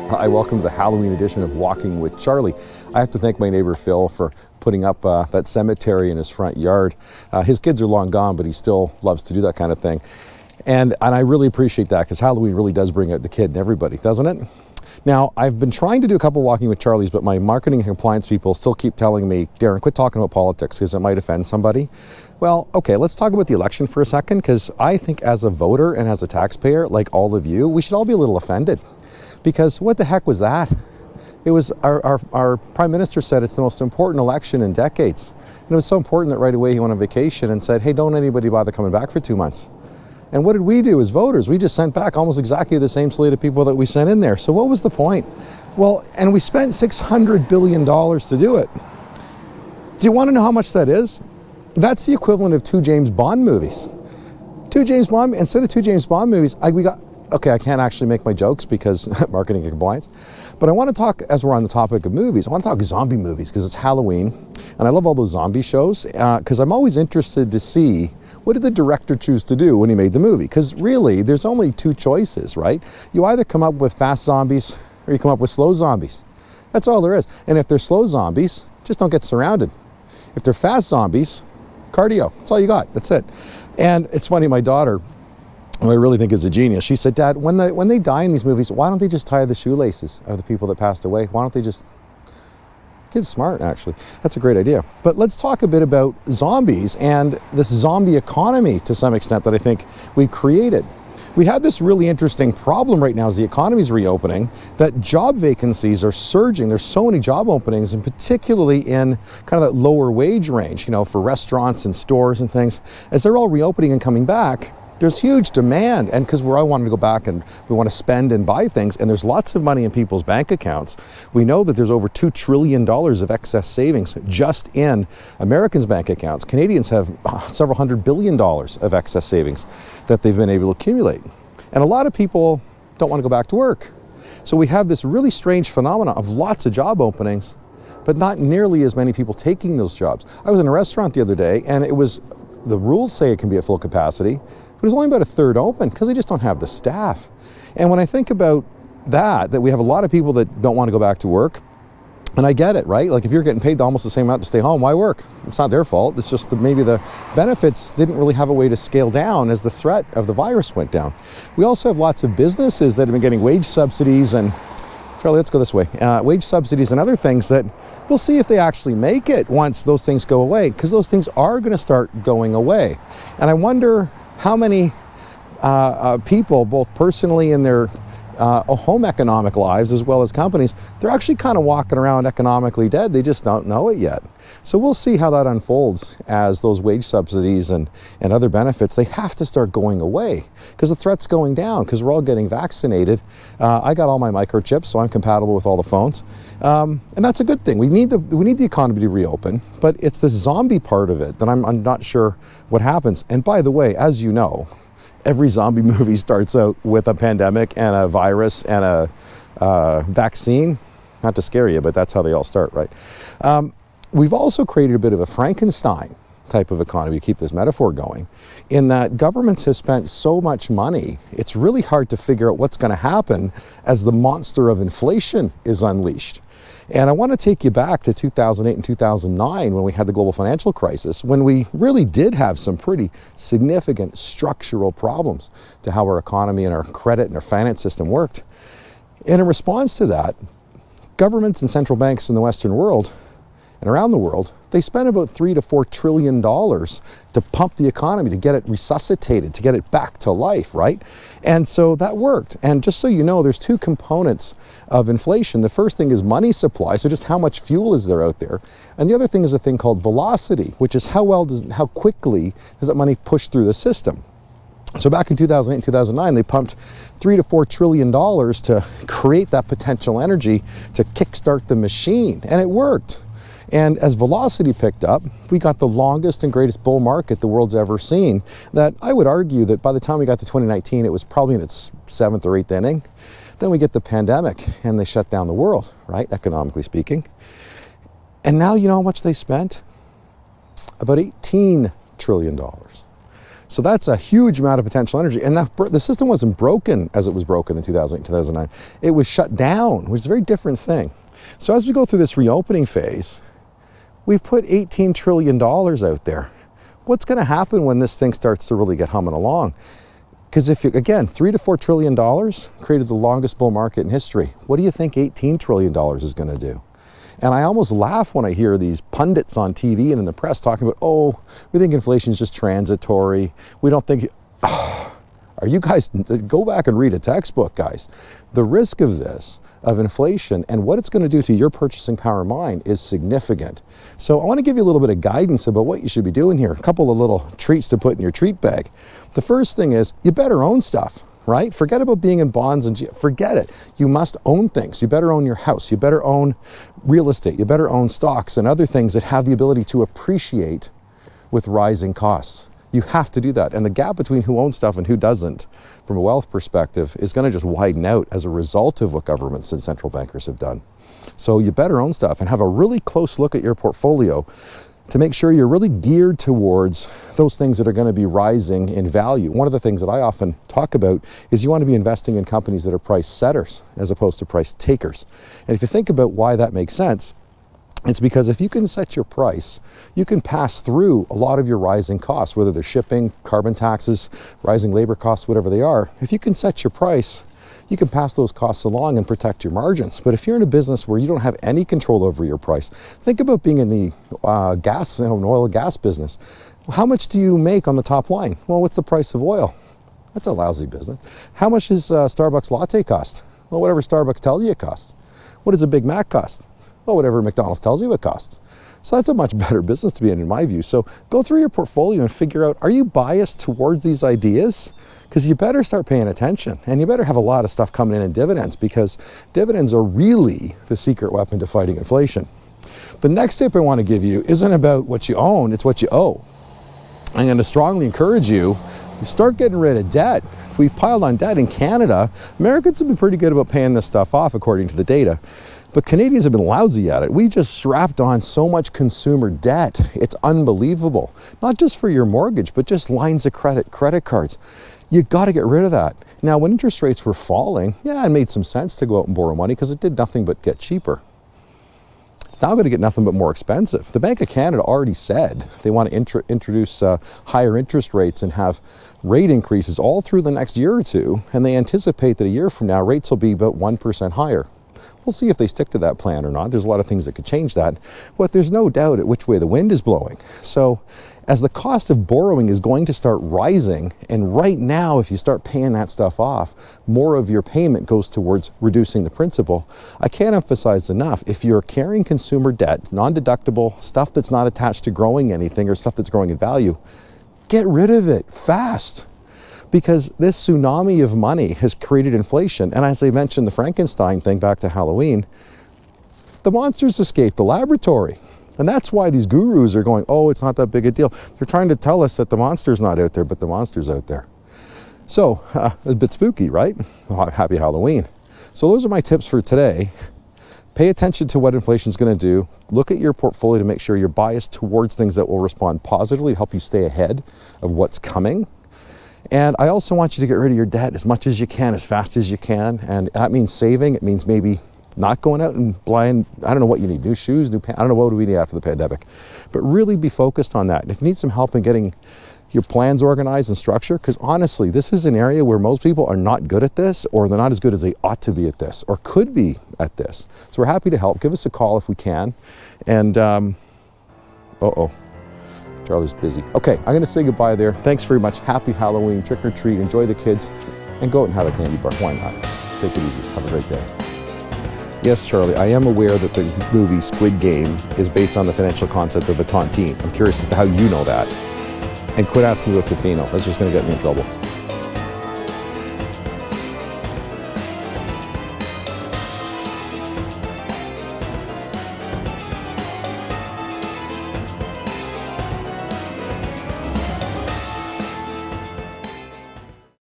Hi, welcome to the Halloween edition of Walking with Charlie. I have to thank my neighbor Phil for putting up that cemetery in his front yard. His kids are long gone, but he still loves to do that kind of thing. And I really appreciate that, because Halloween really does bring out the kid in everybody, doesn't it? Now, I've been trying to do a couple Walking with Charlies, but my marketing and compliance people still keep telling me, Darren, quit talking about politics because it might offend somebody. Well, okay, let's talk about the election for a second, because I think as a voter and as a taxpayer, like all of you, we should all be a little offended. Because what the heck was that? It was our Prime Minister said it's the most important election in decades. And it was so important that right away he went on vacation and said, hey, don't anybody bother coming back for 2 months. And what did we do as voters? We just sent back almost exactly the same slate of people that we sent in there. So what was the point? Well, and we spent $600 billion to do it. Do you want to know how much that is? That's the equivalent of 2 James Bond movies. Instead of 2 James Bond movies, okay, I can't actually make my jokes because marketing and compliance, but I want to talk, as we're on the topic of movies, I want to talk zombie movies because it's Halloween, and I love all those zombie shows because I'm always interested to see what did the director choose to do when he made the movie, because really there's only 2 choices, right? You either come up with fast zombies or you come up with slow zombies. That's all there is. And if they're slow zombies, just don't get surrounded. If they're fast zombies, cardio, that's all you got, that's it. And it's funny, my daughter, who I really think is a genius, she said, Dad, when they die in these movies, why don't they just tie the shoelaces of the people that passed away? Why don't they just... Kid's smart, actually. That's a great idea. But let's talk a bit about zombies and this zombie economy to some extent that I think we created. We have this really interesting problem right now as the economy's reopening, that job vacancies are surging. There's so many job openings, and particularly in kind of that lower wage range, for restaurants and stores and things. As they're all reopening and coming back, there's huge demand, and because we're all wanting to go back and we want to spend and buy things, and there's lots of money in people's bank accounts. We know that there's over $2 trillion of excess savings just in Americans' bank accounts. Canadians have several $100 billion of excess savings that they've been able to accumulate. And a lot of people don't want to go back to work. So we have this really strange phenomenon of lots of job openings, but not nearly as many people taking those jobs. I was in a restaurant the other day, and the rules say it can be at full capacity, but it was only about a third open because they just don't have the staff. And when I think about that we have a lot of people that don't want to go back to work, and I get it, right? Like if you're getting paid almost the same amount to stay home, why work? It's not their fault. It's just that maybe the benefits didn't really have a way to scale down as the threat of the virus went down. We also have lots of businesses that have been getting wage subsidies and Charlie, let's go this way. Wage subsidies and other things that we'll see if they actually make it once those things go away, because those things are going to start going away. And I wonder how many people, both personally in their home economic lives as well as companies, they're actually kind of walking around economically dead. They just don't know it yet. So we'll see how that unfolds as those wage subsidies and other benefits, they have to start going away because the threat's going down because we're all getting vaccinated. I got all my microchips, so I'm compatible with all the phones. And that's a good thing. We need the economy to reopen, but it's this zombie part of it that I'm not sure what happens. And by the way, as you know, every zombie movie starts out with a pandemic and a virus and a vaccine. Not to scare you, but that's how they all start, right? We've also created a bit of a Frankenstein type of economy, to keep this metaphor going, in that governments have spent so much money, it's really hard to figure out what's going to happen as the monster of inflation is unleashed. And I want to take you back to 2008 and 2009 when we had the global financial crisis, when we really did have some pretty significant structural problems to how our economy and our credit and our finance system worked. And in response to that, governments and central banks in the Western world and around the world, they spent about $3 to $4 trillion to pump the economy, to get it resuscitated, to get it back to life, right? And so that worked. And just so you know, there's 2 components of inflation. The first thing is money supply, so just how much fuel is there out there. And the other thing is a thing called velocity, which is how quickly does that money push through the system. So back in 2008 and 2009, they pumped $3 to $4 trillion to create that potential energy to kickstart the machine, and it worked. And as velocity picked up, we got the longest and greatest bull market the world's ever seen. That I would argue that by the time we got to 2019, it was probably in its 7th or 8th inning. Then we get the pandemic and they shut down the world, right? Economically speaking. And now you know how much they spent? About $18 trillion. So that's a huge amount of potential energy. And the system wasn't broken as it was broken in 2009. It was shut down, which is a very different thing. So as we go through this reopening phase, we put $18 trillion out there. What's going to happen when this thing starts to really get humming along? Because if you, again, $3 to $4 trillion created the longest bull market in history. What do you think $18 trillion is going to do? And I almost laugh when I hear these pundits on TV and in the press talking about, oh, we think inflation is just transitory. We don't think, are you guys, go back and read a textbook, guys. The risk of this, of inflation, and what it's going to do to your purchasing power of mind is significant. So I want to give you a little bit of guidance about what you should be doing here. A couple of little treats to put in your treat bag. The first thing is, you better own stuff. Right? Forget about being in bonds and forget it. You must own things. You better own your house. You better own real estate. You better own stocks and other things that have the ability to appreciate with rising costs. You have to do that. And the gap between who owns stuff and who doesn't, from a wealth perspective, is going to just widen out as a result of what governments and central bankers have done. So you better own stuff and have a really close look at your portfolio to make sure you're really geared towards those things that are going to be rising in value. One of the things that I often talk about is you want to be investing in companies that are price setters as opposed to price takers. And if you think about why that makes sense, it's because if you can set your price, you can pass through a lot of your rising costs, whether they're shipping, carbon taxes, rising labor costs, whatever they are. If you can set your price, you can pass those costs along and protect your margins. But if you're in a business where you don't have any control over your price, think about being in the oil and gas business. How much do you make on the top line? Well, what's the price of oil? That's a lousy business. How much does Starbucks latte cost? Well, whatever Starbucks tells you it costs. What does a Big Mac cost? Well, whatever McDonald's tells you it costs. So that's a much better business to be in my view. So go through your portfolio and figure out, are you biased towards these ideas? Because you better start paying attention, and you better have a lot of stuff coming in dividends, because dividends are really the secret weapon to fighting inflation. The next tip I want to give you isn't about what you own, it's what you owe. I'm going to strongly encourage you, start getting rid of debt. We've piled on debt in Canada. Americans have been pretty good about paying this stuff off according to the data, but Canadians have been lousy at it. We just strapped on so much consumer debt. It's unbelievable. Not just for your mortgage, but just lines of credit, credit cards. You got to get rid of that. Now, when interest rates were falling, yeah, it made some sense to go out and borrow money because it did nothing but get cheaper. It's now going to get nothing but more expensive. The Bank of Canada already said they want to introduce higher interest rates and have rate increases all through the next year or two, and they anticipate that a year from now rates will be about 1% higher. We'll see if they stick to that plan or not. There's a lot of things that could change that, but there's no doubt at which way the wind is blowing. So as the cost of borrowing is going to start rising, and right now if you start paying that stuff off, more of your payment goes towards reducing the principal. I can't emphasize enough, if you're carrying consumer debt, non-deductible, stuff that's not attached to growing anything or stuff that's growing in value, get rid of it fast. Because this tsunami of money has created inflation. And as I mentioned, the Frankenstein thing back to Halloween, the monsters escaped the laboratory. And that's why these gurus are going, oh, it's not that big a deal. They're trying to tell us that the monster's not out there, but the monster's out there. So, a bit spooky, right? Well, happy Halloween. So those are my tips for today. Pay attention to what inflation's going to do. Look at your portfolio to make sure you're biased towards things that will respond positively to help you stay ahead of what's coming. And I also want you to get rid of your debt as much as you can, as fast as you can. And that means saving. It means maybe not going out and buying, I don't know what you need, new shoes, new pants. I don't know what do we need after the pandemic. But really be focused on that. If you need some help in getting your plans organized and structured, because honestly, this is an area where most people are not good at this, or they're not as good as they ought to be at this, or could be at this. So we're happy to help. Give us a call if we can. And, Charlie's busy. Okay, I'm going to say goodbye there. Thanks very much. Happy Halloween. Trick or treat. Enjoy the kids. And go out and have a candy bar. Why not? Take it easy. Have a great day. Yes, Charlie, I am aware that the movie Squid Game is based on the financial concept of a tontine. I'm curious as to how you know that. And quit asking about Tofino. That's just going to get me in trouble.